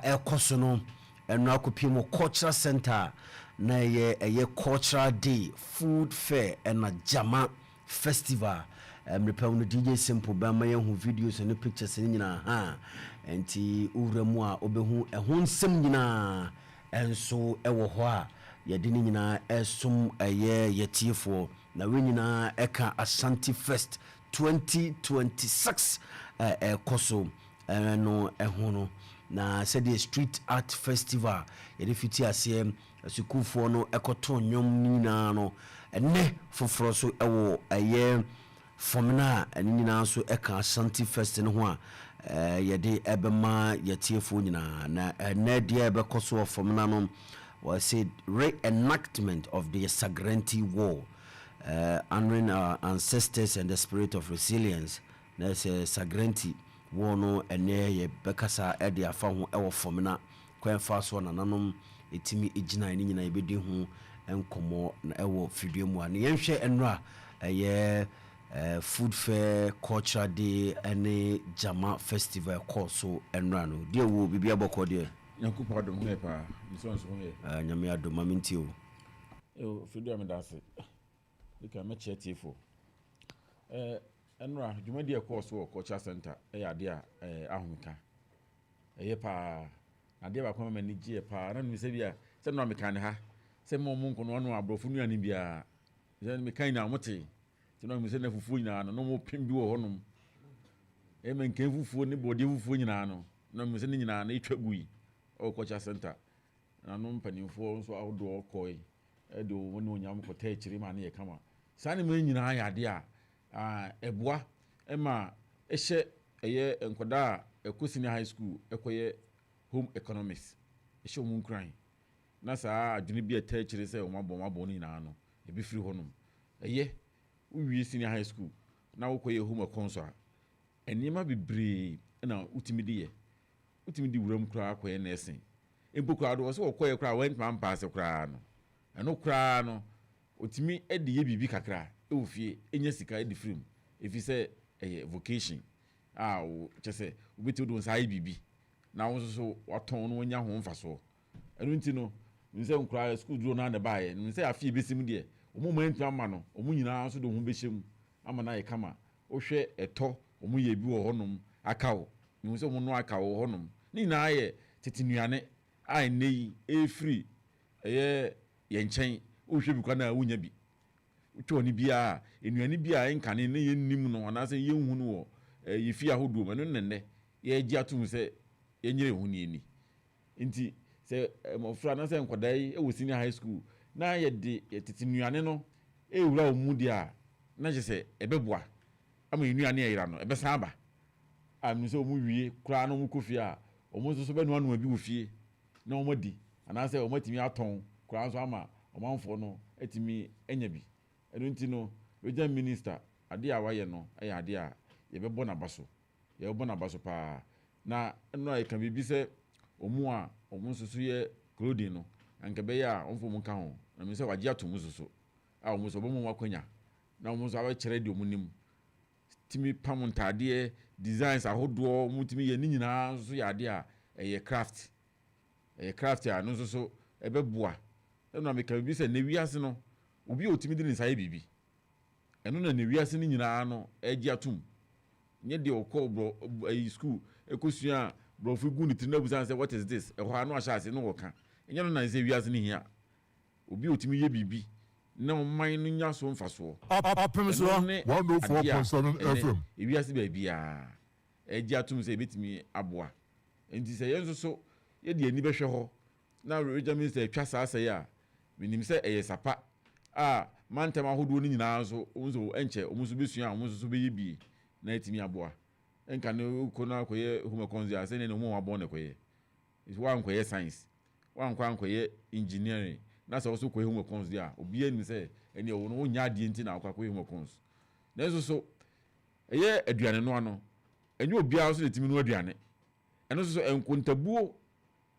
Ekosono Amoakohene cultural center na ye cultural day food fair and Jama festival mrepawo DJ Simple bama ye hu videos and pictures ni nyina ha enti uramu a obehu ehun nsem nyina enso ewo ho a ye de ni nyina esum yetiefo na we nyina eka Ashanti Fest 2026 koso no ehono na said the street art festival edifiti ase asukufo no ekoto nyom nina no ene foforo so ewo Fomena nina so eka Ashanti Fest no ho a yede ebema yetiefo nyina na ene dia ebekoso Fomena no was said reenactment of the Sagrenti War, honoring our ancestors and the spirit of resilience. That's Sagrenti War no ene ye bekasa e de afa ho ewo Fomena kwen fa so na nanom etimi ejina ni nyina ebedi ho enkomo na ewo fidie mu an yenhwe enra food fair culture day ene Jama festival course enra no de wo bibia boko de Yankupa dom he pa nsonso he nyame adom aminti o fidie me dase ika me chetifo enra jumadi e course wo culture center ade a ahomeka pa ade ba kwa mani gie pa na no se bia se no meka ne ha se mo nko no abrofu nuane bia se meka ina mote se no se na fufu nyina no mo pem bi wo honom men kan fufu ne bode fufu nyina no mo se ne nyina na etwa gui o culture center na no mpanimfo nso ahodo okoi edo woni onyam kota ekiri ma na ye kama sane me nyina ya ade a eboa ema ehye enkoda ekosini high school ekoye home economics ehye omun kran na saa adwene bi eta ekiri se omabon ni na no ebi firi honum uwie senior high school na wokoye home economics enima bibre na utimidi wuram kra akoye nursing empokra do so wokoye kra went man pass kra no eno kra no otimi edi ye bibi kakra ofie enya sika edi film efi se vocation o chese ubeti do nsa bibi na wo so waton no nya ho mfaso enu nti no nse nkura school duro na bae nse afie besim de omo mantu ama no omo nyina so do ho behyem ama na ye kama ohwe eto omo ye bi wo honom akawo nse omo no akawo honom ni na ye tetinuane a nei free ye nchen ohwe bi kwa na wunya bi utoni bia enuane bia enkane ne yennim no anase yenhu no wo yefi ahodo ma no nenne ye gi atum se yenyere hu ni eni nti se mofra na se nkodai wo senior high school na ye de tetinuane no ewura omu dia na je se ebeboa ama enuane yira no ebesa aba am se omu wie kura no mu kofi a omu so be no anu abi wo fie na omu di anase omu timi aton kura so ama omanfo no etimi enya bi enu nti no region minister ade a waye no ade a yebebo na baso pa na eno a kan bibi se omu susu ye clothing no anka be ya onfo mu ka ho na me se waje atomu susu a omu so bomu wakwanya na omu so awe kire de omu nim timi pam ntade designs ahodo mu timi ye ni nyina so ya ade a craft a no so ebeboa eno a me kan bibi se na wiase no obi otimi de nsaye bibi eno na wiase ni nyina no agi atum nye de okọ bro school ekosua bro fu gu ni tinabu san say what is this ho anu ashase no woka enye no na nse wiase ni hia obi otimi ye bibi na man no nya so mfaso Opemsuo 104.7 FM wiase ba bia agi atum say betimi aboa enti say yenso so ye de ani behwe ho na region minister twa saa say a minim say sapa mantem ahodo ni nyina so onzo enche omuso besua omuso so beyibi na etimi aboa enka ne kona akoye home konzi ase ne no wabon ne koye is one koye science one koye engineering na so so koye home konzi a obi ani se ene wo no nya ade enti na akoye home konzi na so aduane no ano enye obi a so etimi no aduane eno so enkontabuo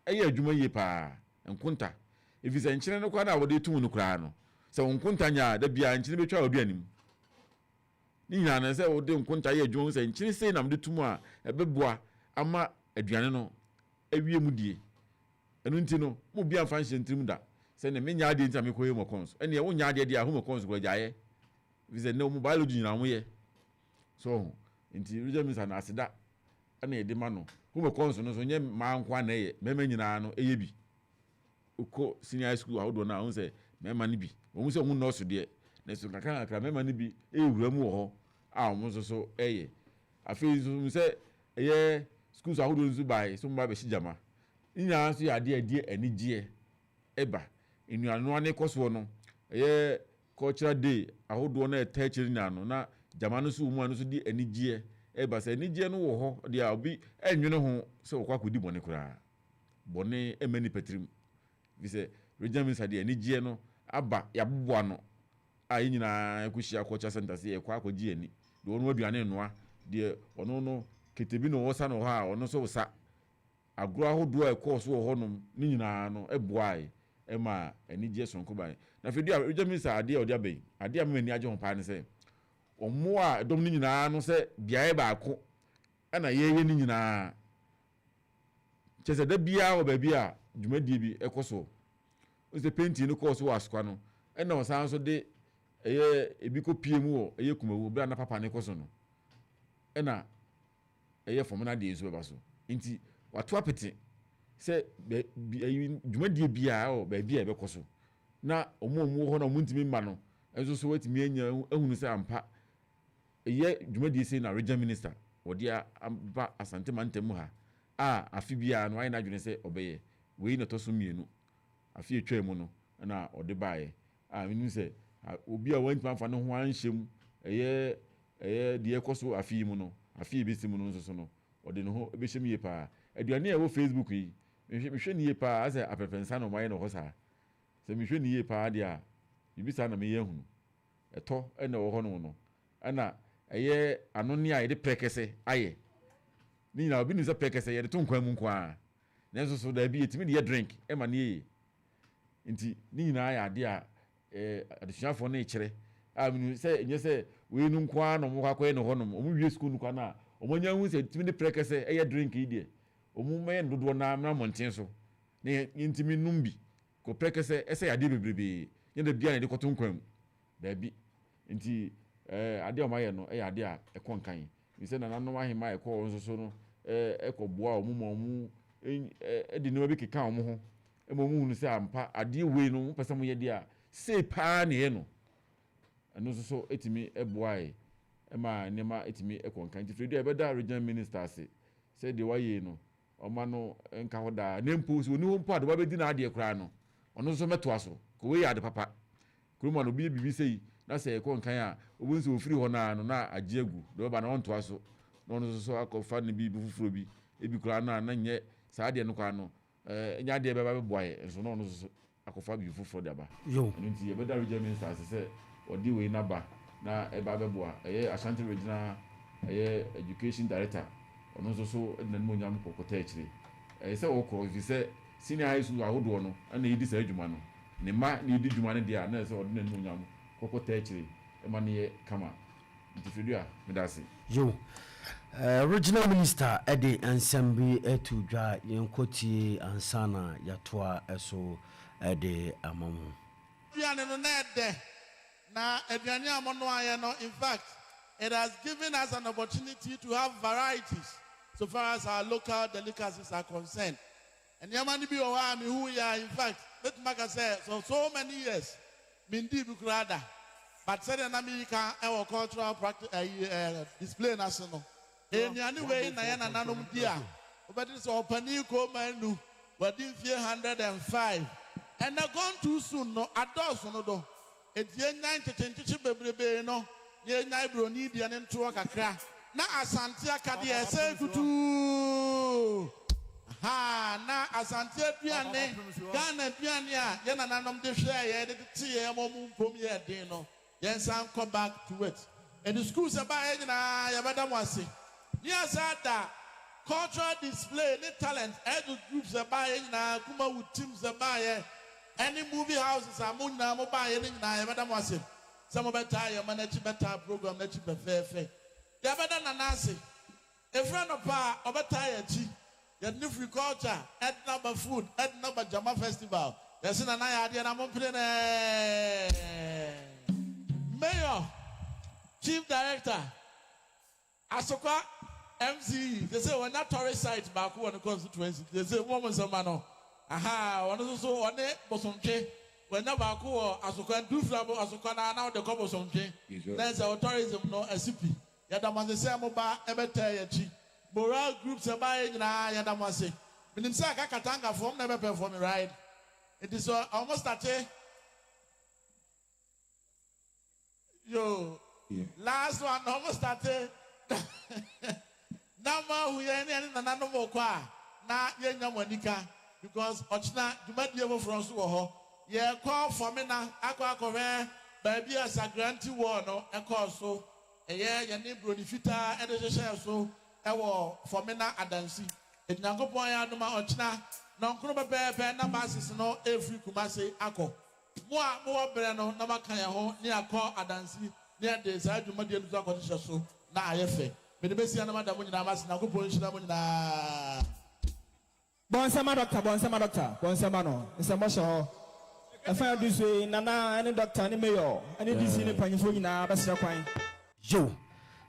adwuma ye pa enkonta efisa nkyene no kwa na wo de tumu no kra no se nkontanya da bia nkyene betwa oduanim ni nyina na se wo de nkonta ye adwuma se nkyene sei na mde tumu a ebeboa ama aduane no ewie mu die enu nti no mo bia mfa nhye ntrim da se ne menya ade nti amekoye mo cons ene wo nya ade dia ho mo cons ko gyaye vise ne mo biology nyina mo ye so nti regional minister na aseda ana ede ma no ho mo cons no so nye ma nkwa na ye mema nyina no eye bi uko senior high school ahodo na ho se mema ni bi wo se ho nurse de na so kakra mema ni bi ewura mu wo ho a wo so eye afi so se eye schools ahodo nzu bai so mba be shijama nya so ya de anigye eba enuano ane koso no eye cultural day ahodo na etachiri nya no na jama no so mu anu so di anigye eba se anigye no wo ho de obi enwene ho se okwa kodi bone kura bone emani petrim vise regional minister de anigye no aba yaboboa no a nyina ekuhia cultural center se ekwa akogye ani de ono aduane noa de ono no ketebi no wosa no ha ono so wosa agro ahodo e course wo honom ni nyina no eboae ema anigye sonko ban na fedi a regional minister ade odi abai ade am ani agye ho pa ne se omo a dom ni nyina no se biae baako ana yeye ni nyina chese da bia wo ba bia dwumadie bi ekoso o se painting no course wo askwa no ena o san so de eye ebi ko pie mu wo eye kumawu bra na papa ne koso no ena eye Fomena de ezu ba so nti watu apete se dwumadie bia o ba bia e be koso na omo ho na omuntimi ma no enso so watimi anya ehunu se ampa eye dwumadie se na regional minister odia amba Asante mantem ha afi bia no ayi na dwene se obeye we na to so mienu afi etwa mu no na ode baaye menu se obi a wanti manfa no ho anhyem eye de ekoso afi mu no afi besi mu no nso so no ode no ho be hyem ye pa aduane e wo Facebook yi mehwe ni ye pa ase apepensa no maye no ho sa se mehwe ni ye pa dia bibisa na me ye hunu eto ene wo ho no ana eye anoni a ye de prekese aye ni na obi ni se prekese ye de to nkwan mu nkwa na nso so da bi etimi de drink e ma ne ye nti ni na ya de a adesuafo na ekire menu se enye se we nu nkwa no mo kwakwa ne ho no mo wie school nu kwa na omonya hu se etimi de prekese eye drink yi de omu me ndodo na monten so ne ntimi numbi ko prekese ese ya de bebrebe ye de bia ne de koto nkwan da bi nti ade o maye no ade a ekonkan mi se na nanom ahema ekọ nso so no ekọboa omu edi no bi keka omu ho emomu hunu se ampa ade we no pese mo ye de a sei pa ne ye no eno so etimi eboae ema nema etimi ekonkan nti Fredo ebeda regional minister se de waye no oma no nka hoda nempo so ni ho mpo ade ba bedi na ade kra no ono so meto aso ko we ade papa kuruma no bibi sei na se ekonkan a obunso ofiri ho na no na agiegu do ba na onto aso no no so akofa ne bibi fufuro bi ebi kra na nye saa ade no kwa no nya ade be ba boae enso no no so akofa bi fufuro de ba yo nti ebeda regional minister se odi we na ba na eba be boa Ashanti regional education director ono so na mo nyam kokota ekire se wo ko se senior high school ahodo no na yidi sa adwuma no ne ma ne yidi dwuma ne dia na se odi na mo nyam kokota ekire e ma ne kama nti Fredo a medase yo regional minister ede ensemble etudwa yenkoti ansana yatoa eso ede amamu aduane no na ede na aduane amono aye no in fact it has given us an opportunity to have varieties so far as our local delicacies are concerned. And Yamani be owa me who ya in fact let Maka say so many years Mindi Bukrada. But said in America our cultural practice display national. In any way Nayana Nanum Dia. But it's Opaniko Manu, but in 105. And they're gone too soon, no adults no do. It's year 90 baby no. Ye naibro need the anentro kakra na Asante akadia se kutu ha na Asante aduane Ghana aduane a ye na nanom de hwe ye de tie momu mpom ye den no ye san come back to it and the schools about ye na ye bada mo ase ni asada cultural display ni talent edu groups about ye na kuma with teams about ye any movie houses amuna mo ba ye na ye bada mo ase. Some better your manage better program that you prefer. The better nanasi. A friend of pa or better chi. Yɛde free culture, number food, number Jama Festival. Yɛsi na yɛ adeɛ na mo mpire Mayor, Chief Director, Asokwa, MCE. They say we're not tourist site back on the constituency. They say woman samano. Aha, one also one bosomche. We're not back or Asokwa do flabo Asokwa now the couple something. There's our tourism no SCP. Yadaman the same about Ebete. Moral groups are buying na Yadamase. Minimsaka Katanga form never performing right. It is almost at yo. Yeah. Last one almost started. Number we any no more kwa na yenya monika because ochna duma die from so ye call Fomena akwa baby a Sagrenti War no e call so ye ne bronifita e de share so e wo Fomena adansi e nyankopon ya no ma ochna no nkro bebe na basis no every kumase akọ mo bre no na makan ya ho ni akọ adansi ni ade sa adwuma de ndu akọ hye so na ayefe me de besi na madam nyina amase na kopon hye na mo nyina bonsama doctor bonsama no nsemo hye e fa du so nana any doctor ni mayor any DC ni panyifo nyina basira kwan yo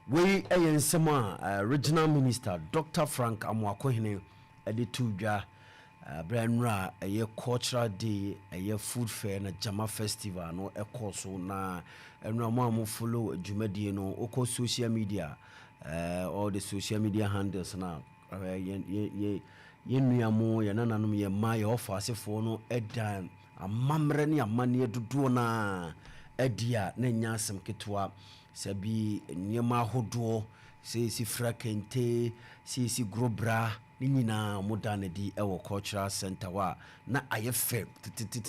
we nsema regional minister Dr. Frank Amoakohene editu dwa Brandra a cultural day, a food fair, and a Jama Festival, no a course na and Ramamo follow Jumedi no oko social media, all the social media handles now. Ye mo yananum ye my offer for no edan a mamreni a money to do na edia nenya some kitwa sabi nyema hodo si frakente si grobra ninyina modane di ewo cultural center wa na ayefe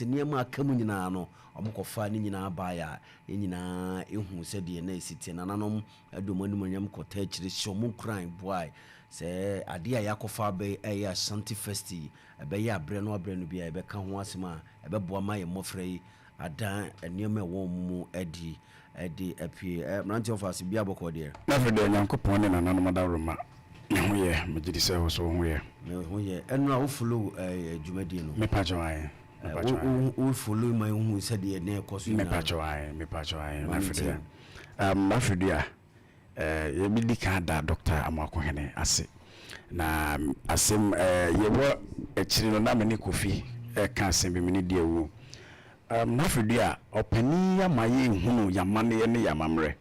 niema akamu nyina no omokofa ninyina baya ninyina ehu se de na esiti nananom adomani nyam kota chire shomu kran boy se ade a yakofa be Ashanti Festival ebe ya abre no bia ebe ka ho asema ebe boa ma ye mofrei adan niema wo mu edi apie mranti of us bia boko de na fede nyankopon ne nananom da roma hoye magidi se ho so hoye enu a wo follow Jumadi no me pajoaye wo follow my hu se de ne ekoso me pajoaye na fede na fede ye bi dika da Dr. Amoakohene ase na asem ye wo ekiri no na me ne kofi ka asem bi me ne dia wo na fede opani ya maye hunu ya mane ne ya mamre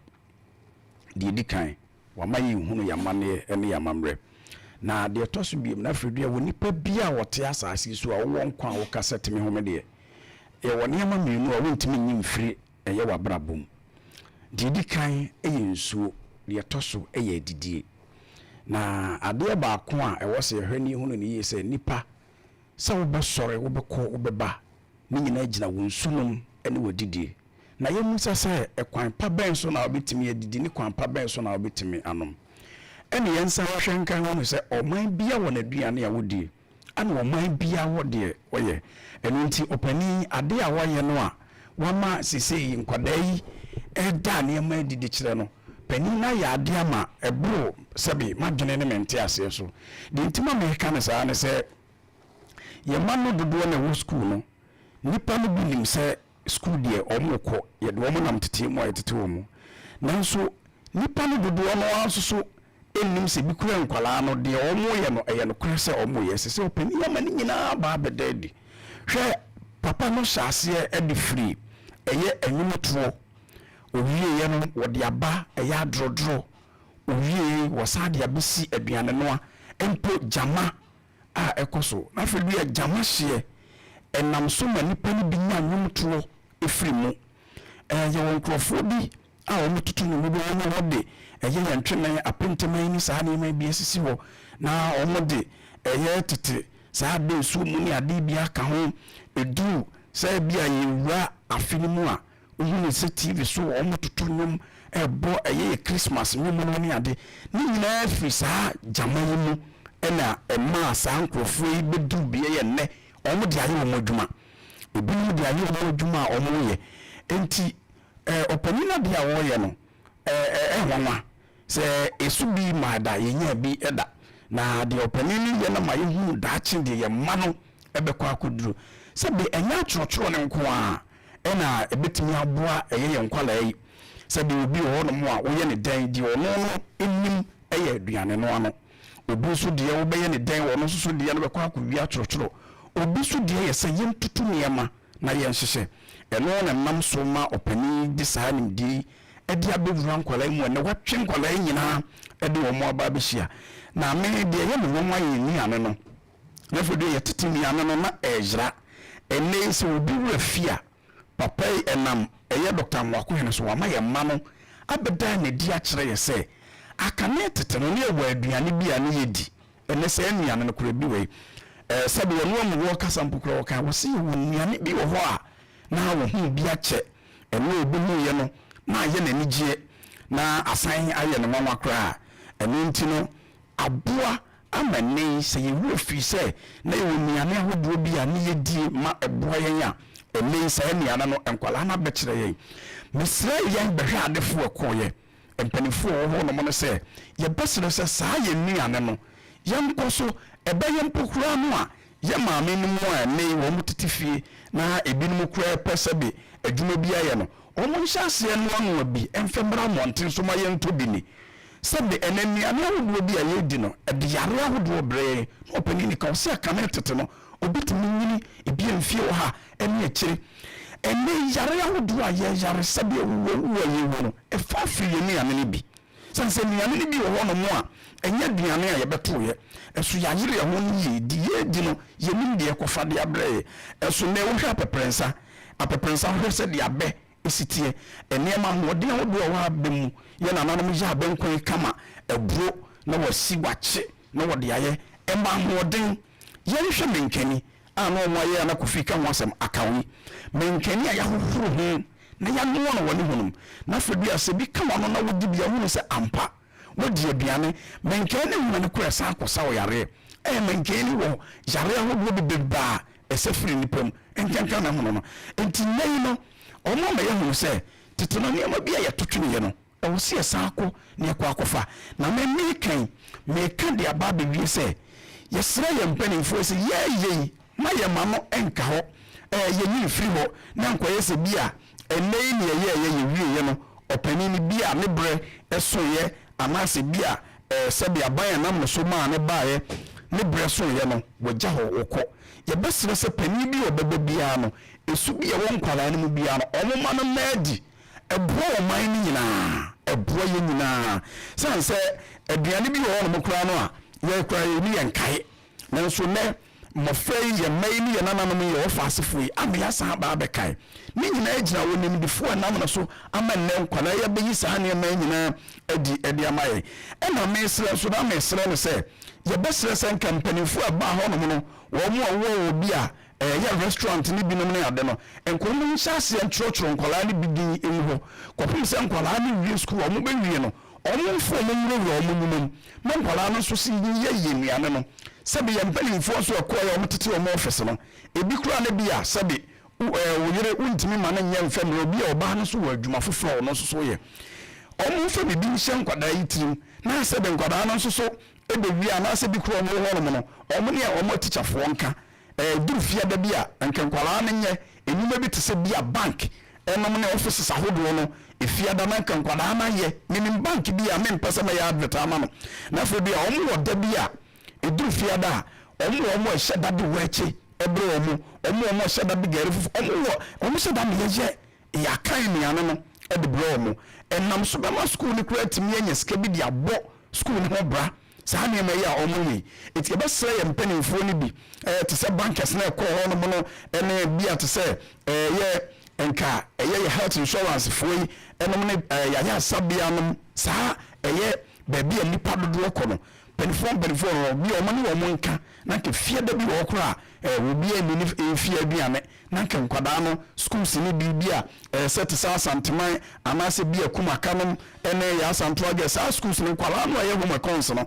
di dikan wamayi hunu ya mane ene ya mamre na de toso bi na fredua woni pa bia wote asase so a wo nkwa wo kasete me home de e woni ama menu a wontimi nyim firi eye wabrabom didi kan eye nsuo de toso eye didie na ade ba ko a e wo se hwani hunu ne yese nipa sa wo be sore wo be ko wo be ba ni nyina gina wo nsunom ene wo didie na ye musa se ekwan pa ben so na obetimi adidi ni kwan pa ben so na obetimi anom ene yensa hwenkan ho se oman bia wona aduane ya wodi ana oman bia wode oye eno nti opani ade a waye no a wama sisei nkwadai eda ne ma adidi kire no pani na ya ade ama ebro sebi madwene ne mente ase so de ntima me ka ne sa ne se ye manu dodo na wo school no nipa no bilim se school die omoko ye de omo nam tete mo ayetete omo nanso nipa no dodo no anso enim se bikura nkwala no de omo ye no eye no kwese omo ye se opani ya mani nyina ba bedadi hwe papa no hyase e de free eye enwumoto owie ye no wode aba eye adrodro owie wasade abisi aduane no a empo jama a ekoso na fe bia jama hye enam so mani pani bi nya nwumoto efiri mu ye won krofo bi a o mututu no bi won wode eye yantwenan apentaman ni saa ne ma bi esisi wo na o mode eye tete saa de su mu ni ade bi aka ho edu saa bi a yewura afini mu a ohun se TV so o mututu nyum ebo eye Christmas nyum no ni ade ni nyina afiri saa jama yi mu ena ema saa nkrofo yi bedu bi ye ne o mode aye wo modwuma obi mu de aye wo modwuma o mo ye enti opanina de a wo ye no wanwa se esu bi mada yenya bi eda na de opanini ye na mayehu daachi de ye mano ebekwa akoduru sebe enya chorotoro ne nko a ena ebetimi aboa eye nkwala yi sebe obi ho no mo a wo ye ne dan di ono no enim eye aduane no ano obi so de wo be ye ne dan wo no so de no bekwa akowia chorotoro obi so de ye se yem tutu niema na ye nhyehyɛ eno na nam so ma opani di saa nim di edi abewura nkwala mu na watwe nkwala nyina edi wo mo aba behia na me de ye me nwa ye ni ane no na fodo ye tete ni ane no na ejra ene se obi wafia papa enam eye Dr. Amoakohene so wama ye ma no abeda na di a kire ye se aka ne tete no ne ewa aduane bia ne yedi ene se anuane no kura bi we sabe wonu amu wo kasa mpokura wo kan wo se wo nuane bi wo ho a na wo hu bi ache ene obi hu ye no na ye na nigye na asan aye ne nwa kura ene ntino aboa amane se ye wo fi se na ye wo nuane ahodo bi a ne yedi ma eboa yen a ene se nuane no enkwala na bekire yen mesre yen behwe adefo ekoye empanifo wo no mo no se ye besere se saa ye nuane no yemkoso ebe yempokura no a ye maame no mo a ne wo mutetifie na ebinom kura pesebe adwuma bi aye no omo nhyase no anu bi emfembra monten so ma ye ntobini sebe enaniane ahodo bi aye di no ede yare ahodo bre no opani ni ka se aka na tete no obetumi nyini ebi emfie wo ha ene akire ene yare ahodo aye yare sebe wo aye wo no efa firi ye ni ane bi sanse ni ane bi wo no mo a enya duane a ye beto ye eso ya yire ho ni ye di no ye nim de ekofa de abre eso ne wo hwa apeprensa ho se de abe esitie enema ho de ho do wa abemu ye na nanom ya abenkon kama eburo na wasi wache na wode aye ema ho den ye hwe menkani ano mo ye na kofika ho asem akawi menkani ya hohuru ho na ya no no woni honum na fodi asebi kama no na wodi bia hu se ampa wodi aduane menkani hu na kura sa akosa wo yare menkani wo yare ho do beba esefiri nipam enkanka na hono no enti nei no omo ma ye hu se titino ne ma bia ya totwene ye no ewo se saako ne kwa akofa na me kan de aba be wie se yesra ye mpanimfo se ye ma ye ma no enka ho ye nyi firi ho na nkoye se bia enei ne ye wie ye no opani ni bia ne bre eso ye amase bia sebi aban na mo so ma ne baaye ne bre so ye no wogya ho wokọ ye besere se pani bi obebe bia no esu bi ye won kwala ne mu bia no omoma no maadi ebo oman ni nyina ebo ye nyina sanse aduane bi wo no mokra no a ye kra ye ni yenkae nanso ne mofrei ye mai ni ye nananom ye ofasefo yi amya san ba bekai ni nyina agina wonim before nam na so amanne nkwala ye beyi sa ne mai nyina edi amaye ena mesre so na mesre no se ye besre sen company fu aba ho no no wo mo wo obi a ye restaurant ni binom ne ade no enkomo nhyase entrotro nkwala ni bidin enho kopim se nkwala ni wie school wo mo be wie no omo fo mo nwure wo mo nyinam mo nkwala no so si ye nuane no sabi ya mpanimfo so akoya o metete o mo office no ebi kura na bia sabi wo yere untimi ma na nya mfam obi a oba no so wa adwuma foforo no so ye omo fa bibi nhyɛ nkwada yitirim na sabi nkwada no so ebe wi na sabi kura mo ho no omo ne omo teacherfo nka duru fia da bia nkenkwala na nye enuma bi te se bia bank enom ne offices ahodo no efia da na nkenkwala na ye minim bank bia me mpasa ma ya advert ama no na fa bia omo wo da bia eduru fiada omo eheda de wache ebre omo eheda bi garifu omo eheda me ye ya kan ni anu no e de bro omo enam so be ma school ni create me anya ska bi de abo school ni ho bra sa na me ya omo yi eti be sere ye mpanimfo ni bi te se bankers na ko ho no no ene bia te se ye enka ye health insurance fo yi enom ne ya sabia no sa ye baby nipa dodo ko no penifon bi o mani wo monka na ke fie da bi wo kora wo bi emi ni fie aduane na ke nkwada no schools ni bibia set santiman anase bi akuma kanom ene ya santo age sa schools ni kwala no ye home accounts no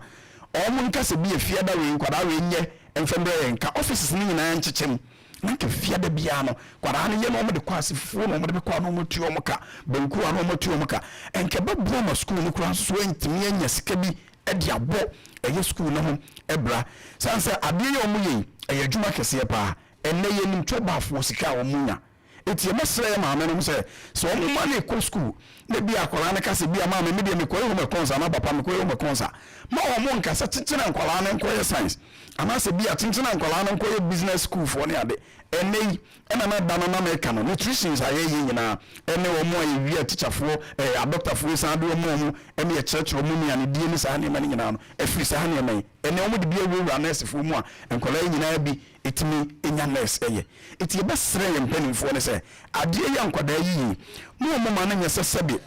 o monka se bi fie da we nkwada we nye enfembe nka offices ni nyina nchechem na ke fie da bia no kwada no ye no mo de kwase fufu no mo de kwa no mo tuo mo ka banku ano mo tuo mo ka enke ba bro ma school ni kora so entimi anya sika bi e de abo eye school no ho ebra sanse ade ye omo ye eye adwuma kese pa enne ye nim twobafo sika wo munya eti e mesre ma amenum se so omo ma na ko school na bi akola na kase bi ama me de me koyo me konsa na papa me koyo me konsa ma wo mo nkasa titira nkola na nkoye science ama se bi atitira nkola na nkoye business school for ne ade enne ena na da na America no nutritions aye ye nyina enne wo mo aye wi teacher fo a doctor fo san do mo mu enne ye church mo mu ani die ni sa ne ma nyina no efiri sa ne ma enne wo mo de bi awura nurse fo mu a nkola nyina bi etimi enya nurse eye eti ye besre ye mpanimfo ne se ade ye nkoda yi mo ma na nyese sebe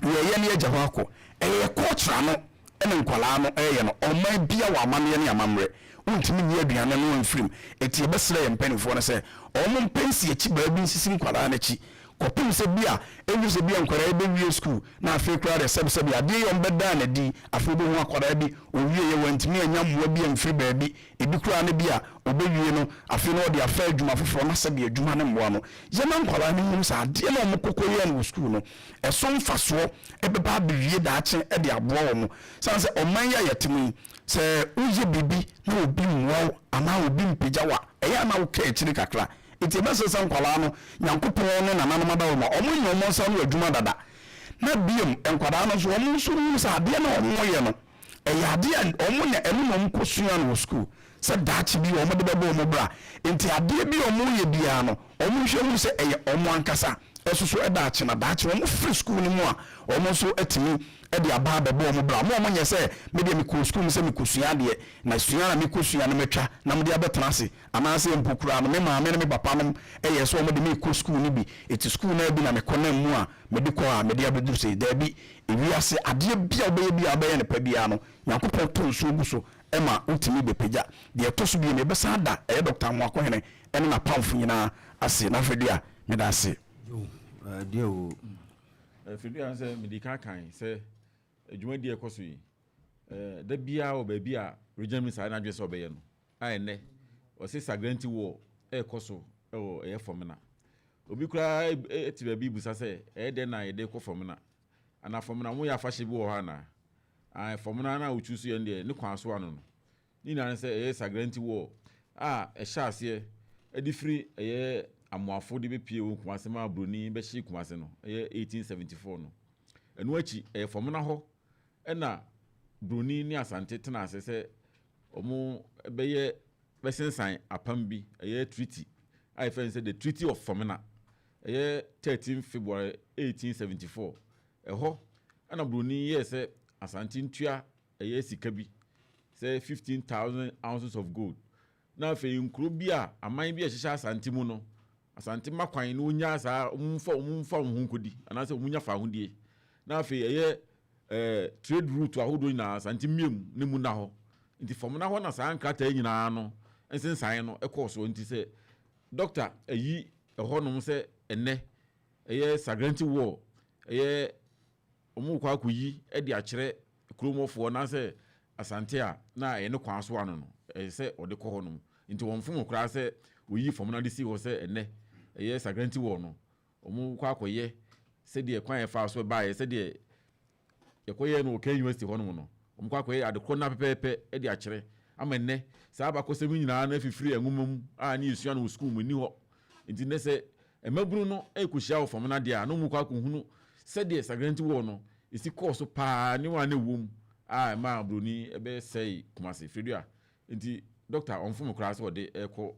ye ne agya ho akọ eye culture no ene nkola no eye no oman bia wa amane ne amamre untimi ni aduane no mfrim eti ye besre ye mpanimfo ne se omo mpensi echi ba bi nsisi nkwala na chi kopim se bia enyu se bia nkwala ebe wie school na afi kra de sebe ade ye ombeda na di afi bo ho akwara bi owie ye wantimi anya mwa bia mfiri ba bi ebi kra na bia obewie no afi no de afa adwuma foforo na sebe adwuma ne mwa no ye na nkwala ne hu sa ade na omo kokoye no school no eso mfaso ebeba biwie da ache e de aboa wo mo sanse oman ya yetimi se uye bibi na obi mwa ama obi mpejawa eya na wo ka echiri kakra iti bese san kwala no nyankopon ne nananom adawo ma omo nyo mo san no adwuma dada na biem enkwada no so omo so mu sa ade na omo ye no eya ade omo ne enu no mkosua no school se dachi bi omo de bebo omo bra enti ade bi omo ye bia no omo hwe mu se eye omo ankasa esusu edachi na dachi omo free school ni mu a omo so etimi edi aba bebo omo bra mo nye se me de me ko school me se me kosua de na sua na me kosua no metwa na me de abetena ase anase mpokura no me maame ne me papa no eye so omo de me ko school ni bi eti school na bi na me konam mu a me de ko a me de abedu se da bi ewi ase ade bia obeye bia abaye ne pa bia no yakopon to nso bu so ema utimi be pagya de to so bi me be sa da Dr. Amoakohene ene na pamfo nyina ase na fedia me da ase dio fedia se medika kan se adwuma die ekoso yi da bia o ba bia regional minister na adwese obeye no a ene o se Sagrenti War ekoso o Fomena obi kura eti ba bi busa se de na de ko Fomena ana Fomena mo ya fashe bi wo ha na Fomena na uchusu ye ne kwan so ano no ni na se Sagrenti War sha ase edi free amoafo de be pie wo kumase ma broni be hye kumase no 1874 no enu achi Fomena ho na broni ni Asante tena ase se omo be sensan apam bi treaty I find say the Treaty of Fomena 13 February 1874 ho ana broni ye se Asante ntua sika bi say 15,000 ounces of gold na fe nkuro bi a aman bi hyehyɛ Asante mu no Asante makwan no nya sa umfa hunkodi ana se umunya fa hundie na fe trade route ahodo na Asante miem ne mu na ho nti Fomena ho na sa nkrata nyina no ensensan no ekoso nti se doctor ho no se enne Sagrenti War omu kwa akuyi de akere kromofo na se Asante a na ne kwan so ano no se ode kɔ ho no nti won fun kra se oyi Fomena de si ho se enne Sagrenti War no omu kwa akoye se de kwan e fa so ba ye se de yekoye no Okan University ho no no omu kwa akoye ade kro na pepepe de akere ama enne sa ba ko se mu nyina na fifiri enwumum ni isua no school mu ni ho nti ne se emaburu no ekohia wo Fomena de a no mu kwa akohunu se de Sagrenti War no isi course pa ni wa na wom ma broni ebe sei kumase fredua nti doctor onfum kra se ode eko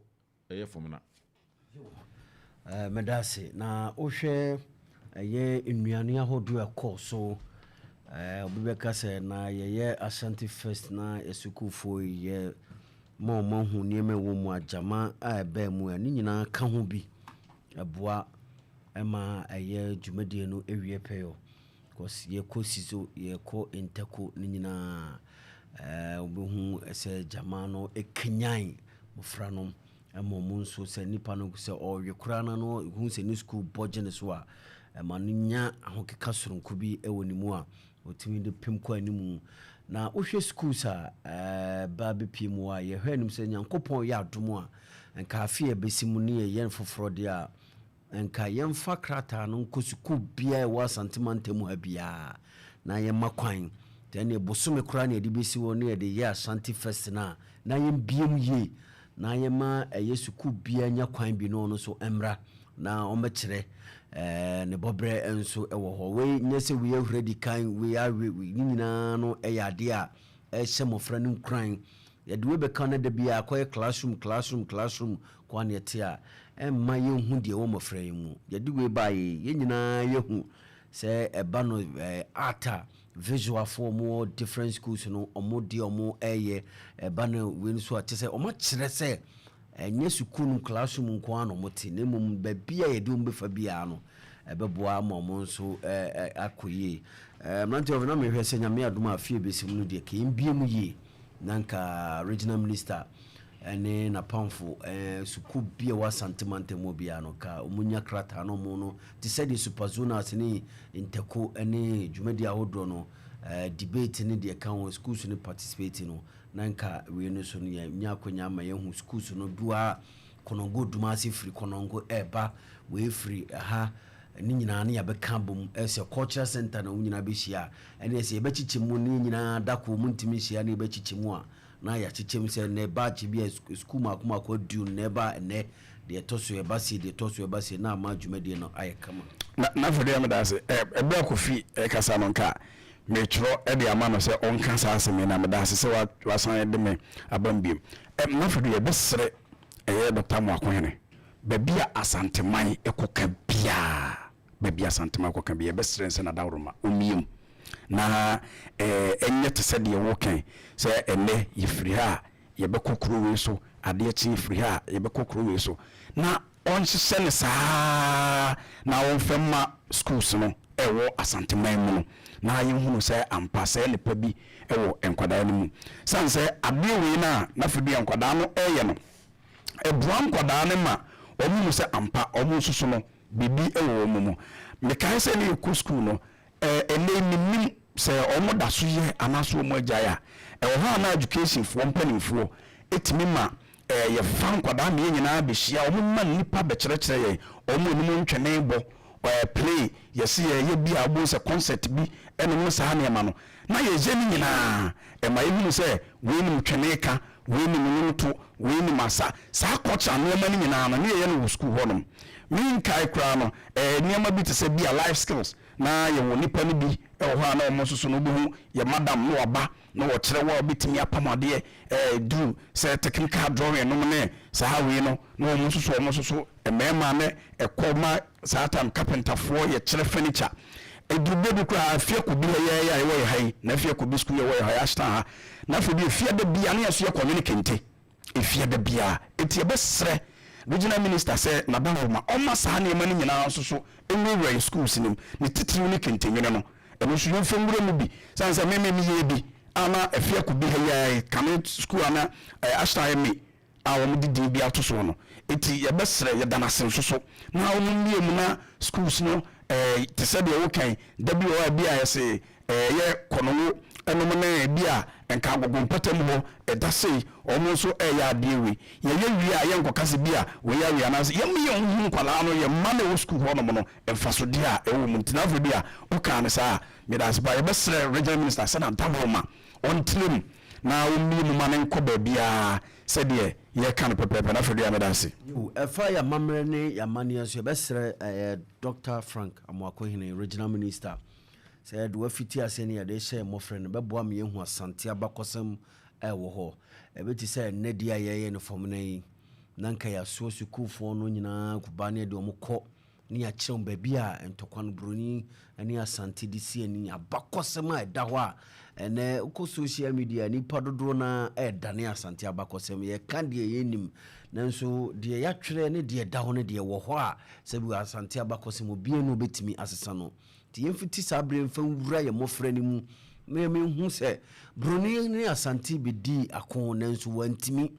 Fomena medase na ohwe nnuane ahodo ekoso obibeka se na Ashanti Fest na esukufo ye mo hu nieme wo mu ajama ebe mu ani nyina ka ho bi aboa ema dwumadie no ewie peyo because ye ko sizo ye ko inteko ni nyina obehu se jama no ekenyan mofra no ema mu nso se nipa no se oyekura na no hu se ni school budget so a ema no nya ahokeka soronko bi ewoni mu a otimi de pemko animu na ohwe schools a ba be pie mu a ye hwanim se nyankopon ya adomo a nka afie besimu ne ye foforo de a nka yemfa krata no nkosuku bia wa santimantemu ha bia na ye makwan then e bosome kra na de besi wo ne de ye Ashanti Festival na yem biem ye na yema yesuku bia nya kwan bi no so emra na omekire ne bobre enso ewo ho we nyese we ready kan we are we nyina no eyade a ehye no kran ye de we be kan de bia akoy classroom kwa ne te a emma ye hu de wo mofra mu ye de we ba ye nyina ye hu se eba no ata visual form or different schools no omo de omo eye eba no we nso ate se omo kire se enye sukunu classroom nko ano mote ne mum ba bia ye de umbe fa bia no ebeboa momo nso akoye mnante of na me hwese nyame adoma afie besim no de ke mbiem yi nanka regional minister ene na pamfo suku bia wa santimante mo bia no ka omunya krata no mo no ti said the superzona asini inteko ene dwumadi ahodro no debate ne de kan schools ne participate no nanka we no so ne nya akonya ma yehu schools no dua konongo dumasi free konongo eba we free ha ni nyina na yabeka bom ese cultural center na nyina be hia ene ese be chichimu ni nyina dako mu ntimi hia na be chichimu a na ya chichem se ne ba chi bi school makoma ko du ne ba ne de toso e ba si de toso e ba si na ma dwumadi no ayekama na for dem da se ebe akofi kasa no nka metro e de ama no se onka sa aseme na me da se wa san de me abambiem na for de be sere Dr. Amoakohene bebia asanteman ekoka bia bebia asanteman ekoka bia be sere nse na dawroma omiem na enye te se de wo kan se ene yefiri ha ye be kokoro we so ade chi yefiri ha ye be kokoro we so na onhye ne saa na wonfema schools no ewo asanteman mu no na yehunu se ampa se ne pa bi ewo enkwada no mu sanse ade we na fidi enkwada no eye no ebuam kwada ne ma omu se ampa omu susu no bibi ewo omu mu mekai se ne ku school no ene nim se omu da so ye anaso omu agaya ewo ha na education fo mpanimfo etimi ma ye fan kwada me nyina be hia omu ma nipa be kire ye omu nim ntwene bo play yesi ye bi abo se concert bi ene mu sa ne ma no na ye je ni nyina ma ye se we nim twene ka we nim nto we nim asa sa kocha no ma ni nyina na ye no school honom min kai kra no niam bi te se bi life skills na ye wo nipa ni bi ho na omo soso no bu ye madam no aba na wo kire wo bitimi apamade do se technical drawing no ne sa we no na omo soso emema ne ekoma satan carpenter for ye kire furniture edurube bi kra afie ko bi ye wo ye hai na afie ko bi school ye wo ye hai ashta ha na afie bi afie da bia na yeso ye communicate efie da bia etie be sre regional minister say na dawoma oma sa na emani nyina soso enwura schools nim ne titiri ne kentenwene no eno so yefo ngure mu bi sanse meme ye bi ana afie ko bi ye kan school ana ashta me awom didi bi atoso no eti ye besre ye danase soso na awom niemu na schools no te se de wo kan WO bi a yese ye kono enom na bi a enka agogo mpatam ho edase omo so ya adewe ye wi a ye nkokase bi a we ya wi anase ye me ye hu kwala no ye ma na wo school ho no mo no emfaso de a ewo mu ntina afo bi a wo kan sa me das ba ye besre regional minister sana taboma on trim na wo mi mu ma nko ba bia se de ye kan pepepe na afo de me das yo efa ya mamre ne ya mania so ye besre Dr. Frank Amoakohene regional minister said we fiti aseni ya de share mo friend be boa me hu Asante abakosem wo ho e be ti say nadia ye ne Fomena yi nanka ya so sukufo no nyina kuba ne de omko ni ya kyerem ba bia entokwan broni ani Asante disi ani abakosem a da ho a ene ko social media ni padodo na dane Asante abakosem ye kan de ye nim nanso de ya twere ne de da ho ne de wo ho a sabi Asante abakosem obi enu betimi asesa no yemfiti sabre mfa wura ye mofra ni mu me hu se broni ni Asante bedi akon nanso wantimi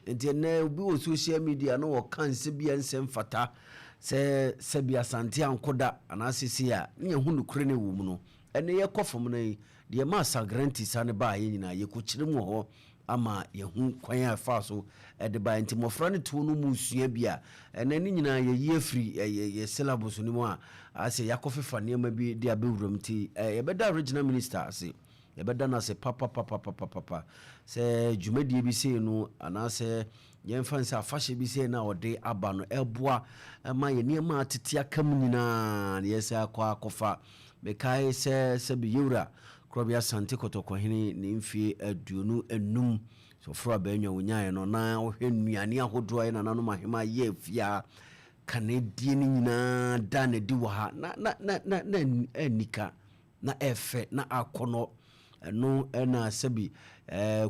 enti na obi wo social media no wo kan se bia nsem fata se bia Asante ankoda anasisi a nye hu nukure ne wo mu no ene ye kofom na de ma Sagrenti sane ba ye nyina ye ko kire mu ho ama ye hu kwan afa so de ba enti mofra ne to no mu sua bia ene ni nyina ye yefri ye syllabus ni mu a ase yakofefa niam bi de abewuram ti ye beda regional minister ase yɛbɛda no ase papa sɛ dwumadie bi sei no anaasɛ yɛmfa sɛ afahyɛ bi sei no a ɔde aba no ɛboa ma yɛ nneɛma atete aka mu nyinaa na yɛsɛ akɔ akɔfa mekae sɛ biyewura korɔbea Asante Kɔtɔkɔhene ne mfie 25 sɔforo abaanwa wonyaeɛ no na wohwɛ nnuane ahodoɔ a nananom ahema yɛ afia kanedie no nyinaa da na di wɔ ha na anika na ɛfɛ na akɔnɔ ɛno ɛna sɛbi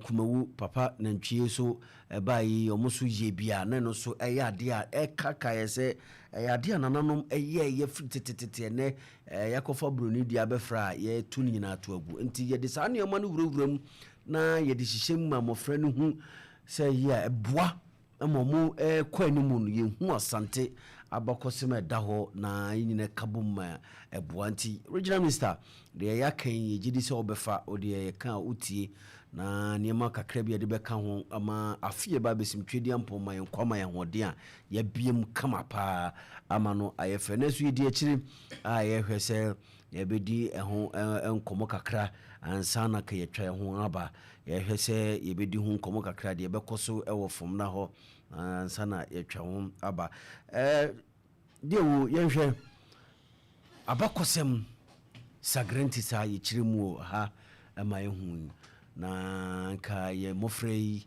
kumawu papa nantwie so ɛbayi ɔmo so yɛ bia na no so ɛyɛ adeɛ a ɛkakaeɛ sɛ ɛyɛ adeɛ a nananom ɛyɛ firi tetetete ɛnɛ yɛakɔfa buroni di abɛfra a yɛtu no nyinaa to agu nti yɛde saa nneɛma no wurawura mu na yɛde hyehyɛ mu ma mmɔfra no hu sɛ yɛ a ɛboa ama ɔmo kɔ anim no yɛhu Asante abakɔsɛm ɛda hɔ na yɛnyina kabo ma ɛboa nti regional minister deɛ yɛaka yɛgye di sɛ wɔbɛfa ɔdeɛ yɛka a wotie na nneɛma kakra bi yɛde bɛka ho ama afie ba bɛsim twɛdi ampɔ ma yɛnkwama yɛn hoɔden a yɛabiem kama paa ama no ayɛ fɛ na so yɛdi akyiri a yɛhwɛ sɛ yɛbɛdi ɛho nkɔmmɔ kakra ansa na ka yɛtwa yɛn ho aba yɛhwɛ sɛ yɛbɛdi ho nkɔmmɔ kakra deɛ yɛbɛkɔ so ɛwɔ Fomena hɔ ansa na yɛtwa ho aba deɛ wo yɛhwɛ abakɔsɛm Sagrenti saa yɛkyerɛ mu ha ɛma yɛhu na nka yɛ mmɔfra yi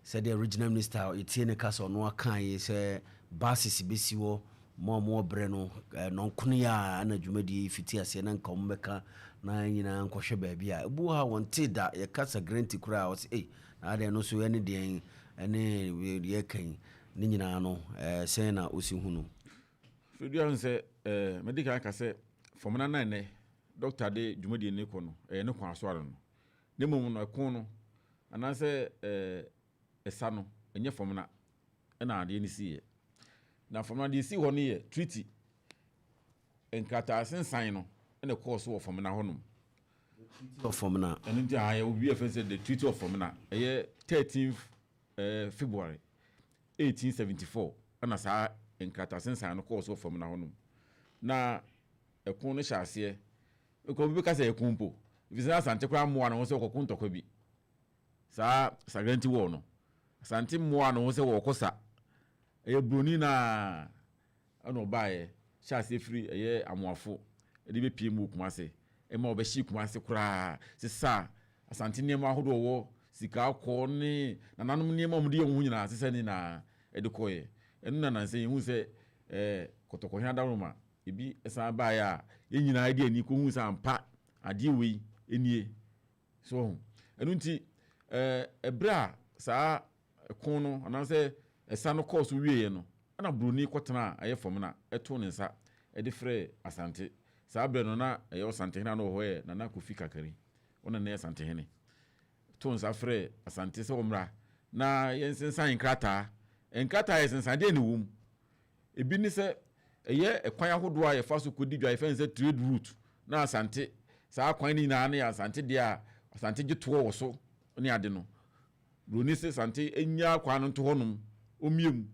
sɛdeɛ regional minister yɛtie ne ka sɛ ɔno aka yi sɛ basis bɛsi hɔ mo brɛ no nɔnkono yɛ a ana dwumadie fiti aseɛ na nka ɔmbɛka na nyinaa nkɔhwɛ baabi a ɛbu ha wɔnte da yɛka Sagrenti koraa a ɔsɛ na adeɛ no so ɛne deɛn ɛne deɛ kan ne nyinaa no sɛn na ɔsi hu no fidua sɛ medical ka sɛ Fomena na ne doctor de dwumadie ne kɔ no ne kɔ asoare no ne mmom no ɛko no anaasɛ ɛsa no ɛnyɛ Fomena ɛna adeɛ ne siɛ na Fomena deɛ si hɔ no yɛ treaty nkrataa sensan no ɛna kɔɔ so wɔ Fomena hɔ nom of Fomena ɛno nti a yɛwɔ bi ɛfɛ sɛ the treaty of Fomena ɛyɛ 13th February 1874 ɛna saa nkrataa sensan no kɔɔ so wɔ Fomena hɔ nom na ɛko no hyɛ aseɛ ɛkɔ bi ka sɛ ɛko mpo ifisɛ Asante koraa mmoa no ho sɛ wɔkɔko ntɔkwa bi saa Sagrenti War no Asante mmoa no ho sɛ wɔkɔ sa ɛyɛ broni na ɛna ɔbaeɛ hyɛ aseɛ firi ɛyɛ amoafo ɛde bɛpie mu Kumase ɛma ɔbɛhyi Kumase koraa sesa Asante nneɛma ahodoɔ wɔ sika akɔ ne nananom nneɛma ɔmde yɛ ho nyinaa sesa ne na ɛde kɔɛ ɛno na nansɛ yɛhu sɛ Kɔtɔkɔhene adaroma ebi ɛsan baeɛ a yɛn nyinaa ɛde ani kɔhu sɛ ampa adeɛ wei enie so ɛno nti ɛbrɛ a saa ɛko no anaasɛ ɛsa no kɔɔ so wieɛ no ɛna broni kɔtena a ɛyɛ Fomena ɛto ne nsa ɛde frɛ Asante saa brɛ no na ɛyɛ Asantehene no wɔ hɔ yɛ Nana Kofi Kakari ɔna na ɛyɛ Asantehene to nsa frɛ Asante sɛ ɔmmra na yɛnsensan nkrataa yɛ sensan deɛ ne wɔ mu ebi ne sɛ ɛyɛ ɛkwan ahodoɔ a yɛfa so kɔdi dwa yɛfɛ sɛ trade route na Asante saa kwan ni nyinaa ne Asante deɛ a Asante gye toɔ wɔ so ne ade no broni sɛ Asante enya kwan no to hɔ nom omiem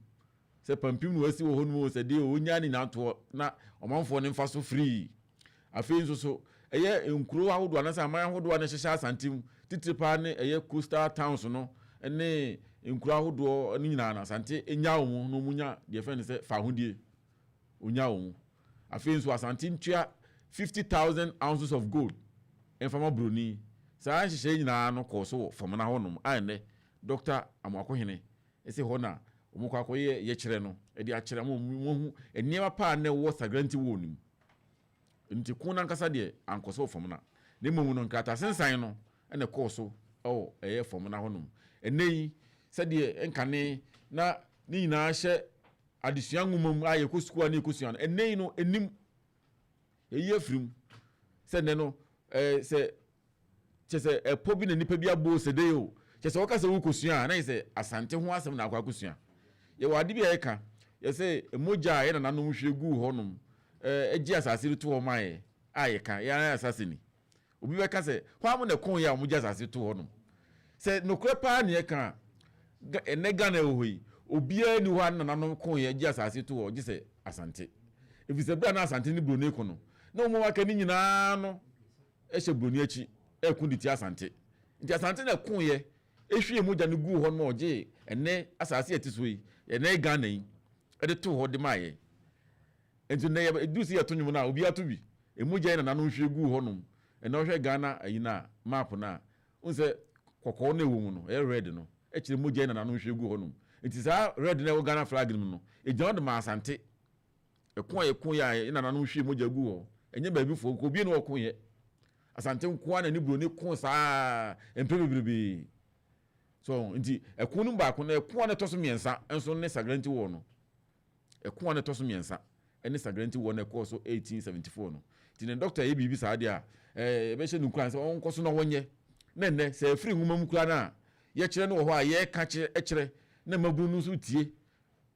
sɛ pampim no asi wɔ hɔ nom sɛ deɛ onya ne nyinaa toɔ na ɔmanfoɔ ne mfa so free afei nso so ɛyɛ nkuro ahodoɔ na sɛ aman ahodoɔ ne hyehyɛ Asante mu titiri paa ne ɛyɛ coastal towns no ne nkuro ahodoɔ ne nyinaa na Asante enya wɔn no munya deɛ fɛ ne sɛ fa hodie onya wɔn afei nso Asante ntua 50,000 ounces of gold ɛmfama broni saa nhyehyɛ nyinaa no kɔɔ so wɔ Fomena hɔ nom a ɛnɛ Dr. Amoakohene ɛsɛ hɔ na ɔmo kɔ akɔyɛ yɛkyerɛ no ɛde akyerɛ mo hu nneɛma paa na ɛwɔ Sagrenti War nim nti ko nankasa deɛ ankɔ so wɔ Fomena ne mmom no nkrataa sensan no ɛna kɔɔ so ɛwɔ ɛyɛ Fomena hɔ nom ɛnɛ yi sɛdeɛ nkane na ne nyinaa hyɛ adesua nwoma mu a yɛkɔ sukuu a ne yɛkɔ sua no ɛnɛ yi no anim ɛyi afirim sɛ nɛ no sɛ kyɛ sɛ ɛpɔ bi na nipa bi abɔ sɛ de o kyɛ sɛ wɔka sɛ wokɔsua a na yɛ sɛ Asante ho asɛm na akɔ akɔsua yɛwɔ ade bi a yɛka yɛ sɛ mogya a yɛ nananom hwɛ gu hɔ nom ɛgye asase to hɔ ma yɛ a yɛka yɛana asase ni obi bɛka sɛ hɔ amo na ɛko yɛ a mogya asase to hɔ nom sɛ nokora paa ne yɛka ɛnɛ Ghana ɛwɔ hɔ yi obiara ni hɔ a nananom ko yɛ gye asase to hɔ gye sɛ Asante efisɛ bra na Asante ne broni ko no na ɔmo waka ne nyinaa no ɛhyɛ broni akyi ku di ti Asante nti Asante na ku ye ehwie mu gya no gu ho no oje ene asase etiso yi ene Ghana yi e de to ho de maye nti na edu si yato nyum na obi ato bi emu gya na no hwie gu ho no ene ohwe Ghana ayi na map na unse kokko na ewu mu no e red no e kire mu gya na no hwie gu ho no nti sa red na e Ghana flag no no e gya de ma Asante ekun ya ina na no hwie mu gya gu ho enye ba bi fo ko bi no okun ye Asante nko na ni bro ni kun sa empebebebe so nti ekun no ba ko na ekun na toso miensa enso ne Sagrenti War no ekun na toso miensa ene Sagrenti War na course 1874 no ti ne doctor ye bibi sa dia be she nukran se on koso no wonye na ne se free nwuma mu kura na ye kire no wo ho a ye ka kire na mabu no so tie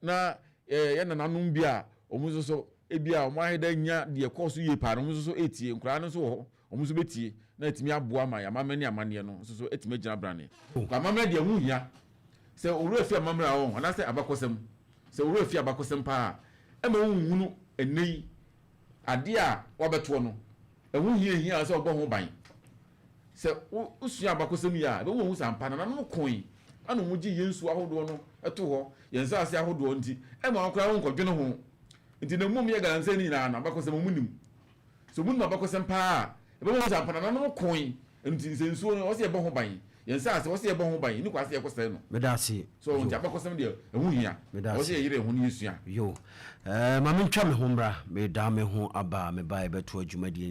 na ye na nanum bia omuzo so ebia omo aheda nya de course ye pa no omuzo so etie nkura no so wo omuzo betie na etimi aboa ma ya mamani amane no so etimi gina brane kwa mamani de hu hia se owura fi mamani a won ana se abakosem se owura fi abakosem pa e ma hu hunu enei ade a wabeto no ehu hia se obo ho ban se usu abakosem ya be hu sampa na no koin ana mu gi yensu ahodo no eto ho yensa ase ahodo nti e ma okra ho nkodwene ho nti na mum ye ganse ni na abakosem munim so munum abakosem pa ebe mo sampa na no koin nti sensuo no o se ebe ho ban yensa ase o se ebe ho ban ni kwa se ekose no medasi so nti abakosem de ehu hia o se yire ho ni yesua yo ma mentwa me ho mbra me da me ho aba me ba e beto adwumadi